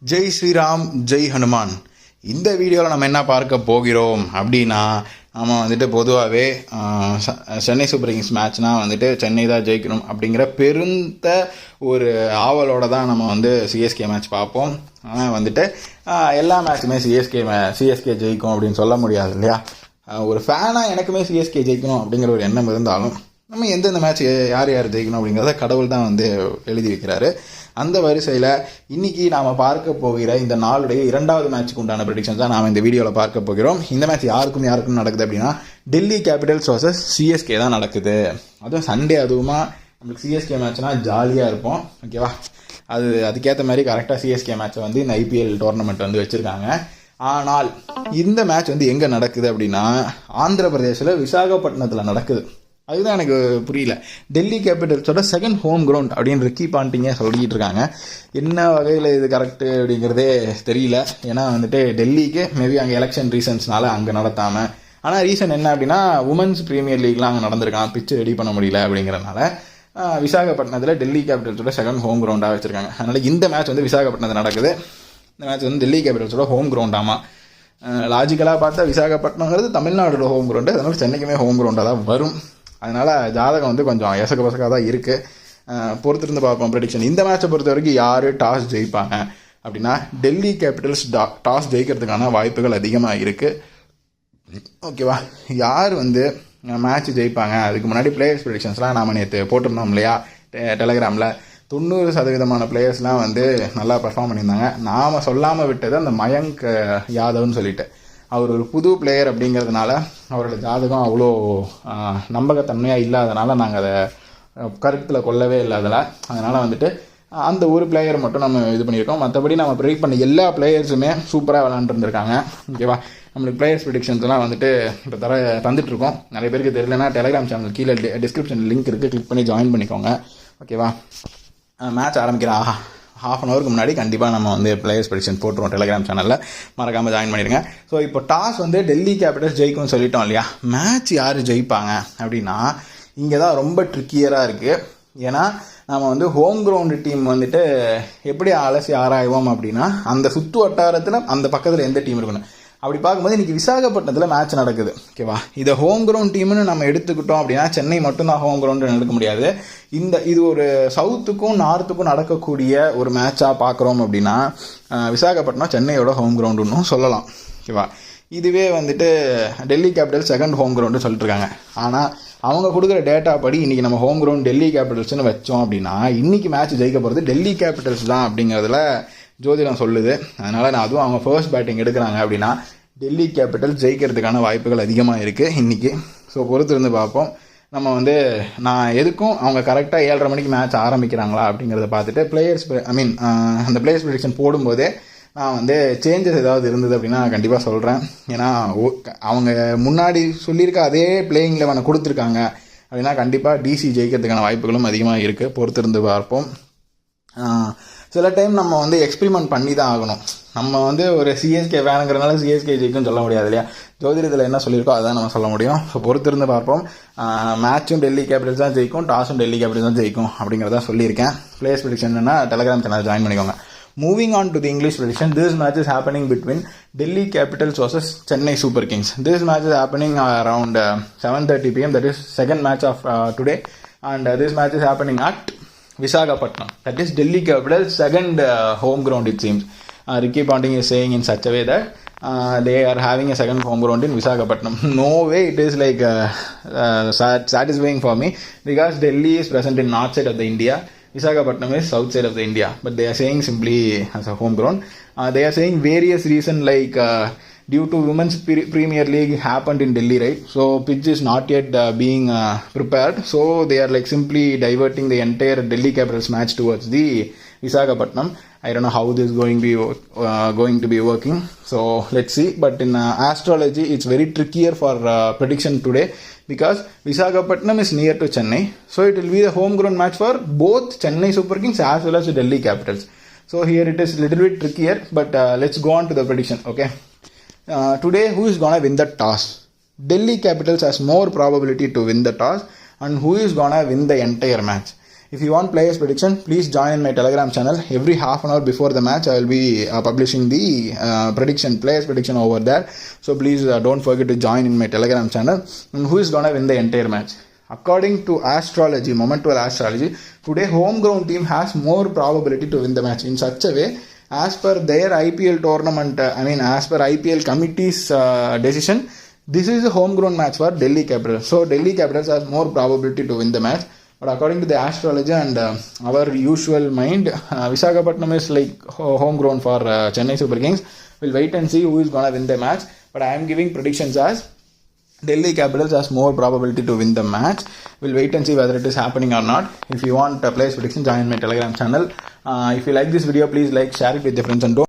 ஜெய் ஸ்ரீராம், ஜெய் ஹனுமான். இந்த வீடியோவில் நம்ம என்ன பார்க்க போகிறோம் அப்படின்னா, நம்ம வந்துட்டு பொதுவாகவே சென்னை சூப்பர் கிங்ஸ் மேட்ச்னால் வந்துட்டு சென்னை தான் ஜெயிக்கணும் அப்படிங்கிற பெருந்த ஒரு ஆவலோட தான் நம்ம வந்து சிஎஸ்கே மேட்ச் பார்ப்போம். ஆனால் வந்துட்டு எல்லா மேட்சுமே சிஎஸ்கே ஜெயிக்கும் அப்படின்னு சொல்ல முடியாது இல்லையா. ஒரு ஃபேனாக எனக்குமே சிஎஸ்கே ஜெயிக்கணும் அப்படிங்கிற ஒரு எண்ணம் இருந்தாலும் நம்ம எந்தெந்த மேட்ச் யார் ஜெயிக்கணும் அப்படிங்கிறத கடவுள் தான் வந்து எழுதி வைக்கிறாரு. அந்த வரிசையில் இன்றைக்கி நாம் பார்க்க போகிற இந்த நாளுடைய இரண்டாவது மேட்ச்சுக்கு உண்டான ப்ரெடிக்ஷன்ஸ் தான் நாம் இந்த வீடியோவில் பார்க்க போகிறோம். இந்த மேட்ச் யாருக்கும் நடக்குது அப்படின்னா, டெல்லி கேபிட்டல்ஸ் வர்சஸ் சிஎஸ்கே தான் நடக்குது. அதுவும் சண்டே, அதுவுமா நம்மளுக்கு சிஎஸ்கே மேட்ச்னால் ஜாலியாக இருப்போம். ஓகேவா, அதுக்கேற்ற மாதிரி கரெக்டாக சிஎஸ்கே மேட்ச்சை வந்து இந்த ஐபிஎல் டோர்னமெண்ட் வந்து வச்சுருக்காங்க. ஆனால் இந்த மேட்ச் வந்து எங்கே நடக்குது அப்படின்னா, ஆந்திர பிரதேசில் விசாகப்பட்டினத்தில் நடக்குது. அதுதான் எனக்கு புரியல. டெல்லி கேபிட்டல்ஸோட செகண்ட் ஹோம் கிரவுண்ட் அப்படின்னு ரிக்கி பாண்டிங்கே சொல்லிக்கிட்டு இருக்காங்க. என்ன வகையில் இது கரெக்டு அப்படிங்கிறதே தெரியல. ஏன்னா வந்துட்டு டெல்லிக்கு மேபி அங்கே எலெக்ஷன் ரீசன்ஸ்னால அங்கே நடத்தாமல், ஆனால் ரீசன் என்ன அப்படின்னா உமன்ஸ் ப்ரீமியர் லீக்லாம் அங்கே நடந்திருக்கான், பிச்சு ரெடி பண்ண முடியல அப்படிங்கிறதுனால விசாகப்பட்டினத்தில் டெல்லி கேபிட்டல்ஸோட செகண்ட் ஹோம் கிரவுண்டாக வச்சுருக்காங்க. அதனால் இந்த மேட்ச் வந்து விசாகப்பட்டினத்தில் நடக்குது. இந்த மேட்ச் வந்து டெல்லி கேபிட்டல்ஸோட ஹோம் கிரவுண்டாமா. லாஜிக்கலாக பார்த்தா விசாகப்பட்டினங்கிறது தமிழ்நாடோட ஹோம் கிரவுண்டு, அதனால் சென்னைக்குமே ஹோம் கிரவுண்டாக தான் வரும். அதனால் ஜாதகம் வந்து கொஞ்சம் எசக்க பசக்காக தான் இருக்குது. பொறுத்திருந்து பார்ப்போம் ப்ரெடிக்ஷன். இந்த மேட்சை பொறுத்த வரைக்கும் யார் டாஸ் ஜெயிப்பாங்க அப்படின்னா, டெல்லி கேபிட்டல்ஸ் டாஸ் ஜெயிக்கிறதுக்கான வாய்ப்புகள் அதிகமாக இருக்குது. ஓகேவா, யார் வந்து மேட்ச் ஜெயிப்பாங்க, அதுக்கு முன்னாடி பிளேயர்ஸ் ப்ரெடிக்ஷன்ஸ்லாம் நாம் நேற்று போட்டிருந்தோம் இல்லையா டெலகிராமில். 90% பிளேயர்ஸ்லாம் வந்து நல்லா பர்ஃபார்ம் பண்ணியிருந்தாங்க. நாம் சொல்லாமல் விட்டது அந்த மயங்க் யாதவ்னு சொல்லிட்டு, அவர் ஒரு புது பிளேயர் அப்படிங்கிறதுனால அவரோட ஜாதகம் அவ்வளோ நம்பகத்தன்மையாக இல்லாதனால நாங்கள் அதை கருத்தில் கொள்ளவே இல்லை அதில். அதனால் வந்துட்டு அந்த ஒரு பிளேயர் மட்டும் நம்ம இது பண்ணியிருக்கோம். மற்றபடி நம்ம ப்ரெடிக்ட் பண்ண எல்லா பிளேயர்ஸுமே சூப்பராக விளாண்டுருந்துருக்காங்க. ஓகேவா, நம்மளுக்கு பிளேயர்ஸ் ப்ரெடிக்ஷன்ஸ்லாம் வந்துட்டு இப்போ தந்துட்டுருக்கோம். நிறைய பேருக்கு தெரியலனா டெலிகிராம் சேனல் கீழே டிஸ்கிரிப்ஷன் லிங்க் இருக்குது, கிளிக் பண்ணி ஜாயின் பண்ணிக்கோங்க. ஓகேவா, மேட்ச் ஆரம்பிக்கிற ஹாஃப் அன் ஹவருக்கு முன்னாடி கண்டிப்பாக நம்ம வந்து பிளேயர்ஸ் ப்ரெடிக்ஷன் போட்டுருவோம் டெலிகிராம் சேனலில், மறக்காமல் ஜாயின் பண்ணிடுங்க. ஸோ இப்போ டாஸ் வந்து டெல்லி கேபிட்டல்ஸ் ஜெயிக்கும்னு சொல்லிட்டோம் இல்லையா. மேட்ச் யார் ஜெயிப்பாங்க அப்படின்னா, இங்கே தான் ரொம்ப ட்ரிக்கியராக இருக்குது. ஏன்னா நம்ம வந்து ஹோம் கிரவுண்டு டீம் வந்துட்டு எப்படி அலசி ஆராய்வோம் அப்படின்னா, அந்த சுற்று வட்டாரத்தில் அந்த பக்கத்தில் எந்த டீம் இருக்கணும் அப்படி பார்க்கும்போது இன்றைக்கி விசாகப்பட்டினத்தில் மேட்ச் நடக்குது. ஓகேவா, இதை ஹோம் கிரவுண்ட் டீம்னு நம்ம எடுத்துக்கிட்டோம் அப்படின்னா, சென்னை மட்டும்தான் ஹோம் கிரவுண்டு எடுக்க முடியாது. இது ஒரு சவுத்துக்கும் நார்த்துக்கும் நடக்கக்கூடிய ஒரு மேட்சாக பார்க்குறோம் அப்படின்னா, விசாகப்பட்டினம் சென்னையோட ஹோம் கிரவுண்டுன்னு சொல்லலாம். ஓகேவா, இதுவே வந்துட்டு Delhi capitals second home ground சொல்லிட்டுருக்காங்க. ஆனால் அவங்க கொடுக்குற டேட்டா படி இன்றைக்கி நம்ம ஹோம் கிரவுண்ட் டெல்லி கேபிட்டல்ஸ்னு வச்சோம் அப்படின்னா, இன்றைக்கி மேட்ச் ஜெயிக்க போகிறது டெல்லி கேபிட்டல்ஸ் தான் அப்படிங்கிறதுல ஜோதிடம் சொல்லுது. அதனால் அதுவும் அவங்க ஃபர்ஸ்ட் பேட்டிங் எடுக்கிறாங்க அப்படின்னா டெல்லி கேபிட்டல் ஜெயிக்கிறதுக்கான வாய்ப்புகள் அதிகமாக இருக்குது இன்றைக்கி. ஸோ பொறுத்திருந்து பார்ப்போம். நம்ம வந்து நான் எதுக்கும் அவங்க கரெக்டாக 7:30 மணிக்கு மேட்ச் ஆரம்பிக்கிறாங்களா அப்படிங்கிறத பார்த்துட்டு அந்த பிளேயர்ஸ் ப்ரெடிக்ஷன் போடும்போதே நான் வந்து சேஞ்சஸ் ஏதாவது இருந்தது அப்படின்னா கண்டிப்பாக சொல்கிறேன். ஏன்னா அவங்க முன்னாடி சொல்லியிருக்க அதே பிளேயிங் லெவனை கொடுத்துருக்காங்க அப்படின்னா கண்டிப்பாக டிசி ஜெயிக்கிறதுக்கான வாய்ப்புகளும் அதிகமாக இருக்குது. பொறுத்திருந்து பார்ப்போம். சில டைம் நம்ம வந்து எக்ஸ்பிரிமெண்ட் பண்ணி தான் ஆகணும். நம்ம வந்து ஒரு சிஎஸ்கே வேணுங்கிறதுனால சிஎஸ்கே ஜெயிக்கும்னு சொல்ல முடியாது இல்லையா. ஜோதிடத்தில் என்ன சொல்லியிருக்கோ அதான் நம்ம சொல்ல முடியும். ஸோ பொறுத்திருந்து பார்ப்போம். மேட்சும் டெல்லி கேபிட்டல்ஸ் தான் ஜெயிக்கும், டாஸும் டெல்லி கேபிட்டல்ஸ் தான் ஜெயிக்கும் அப்படிங்கிறத சொல்லியிருக்கேன். Players prediction Telegram channel join பண்ணிக்கோங்க. Moving on to the English prediction, this match is happening between Delhi Capitals versus Chennai Super Kings. This match is happening around 7:30 p.m. That is second match of today, and this match is happening at Visakhapatnam. That is Delhi Capitals second home ground it seems. Ricky Ponting is saying in such a way that they are having a second home ground in Visakhapatnam. No way it is like satisfying for me, because Delhi is present in north side of the India. Visakhapatnam is south side of the India, but they are saying simply as a home ground. They are saying various reasons like due to Women's Premier League happened in Delhi, right? So pitch is not yet being prepared. So they are like simply diverting the entire Delhi Capitals match towards the Visakhapatnam. I don't know how this is going to be working. So let's see. But in astrology, it's very trickier for prediction today, because Visakhapatnam is near to Chennai. So it will be the home ground match for both Chennai Super Kings as well as the Delhi Capitals. So here it is a little bit trickier, but let's go on to the prediction. Okay. Today, who is going to win the toss? Delhi Capitals has more probability to win the toss, and who is going to win the entire match? If you want players prediction, please join in my Telegram channel. Every half an hour before the match, I will be publishing the players prediction over there. So please don't forget to join in my Telegram channel. And who is gonna win the entire match? According to astrology, momental astrology, today homegrown team has more probability to win the match in such a way. As per their IPL tournament, as per IPL committee's decision, this is a homegrown match for Delhi Capitals. So Delhi Capitals has more probability to win the match. But according to the astrology and our usual mind, Visakhapatnam is like homegrown for Chennai Super Kings. We'll wait and see who is going to win the match. But I am giving predictions as Delhi Capitals has more probability to win the match. We'll wait and see whether it is happening or not. If you want players prediction, join my Telegram channel. If you like this video, please like, share it with your friends and don't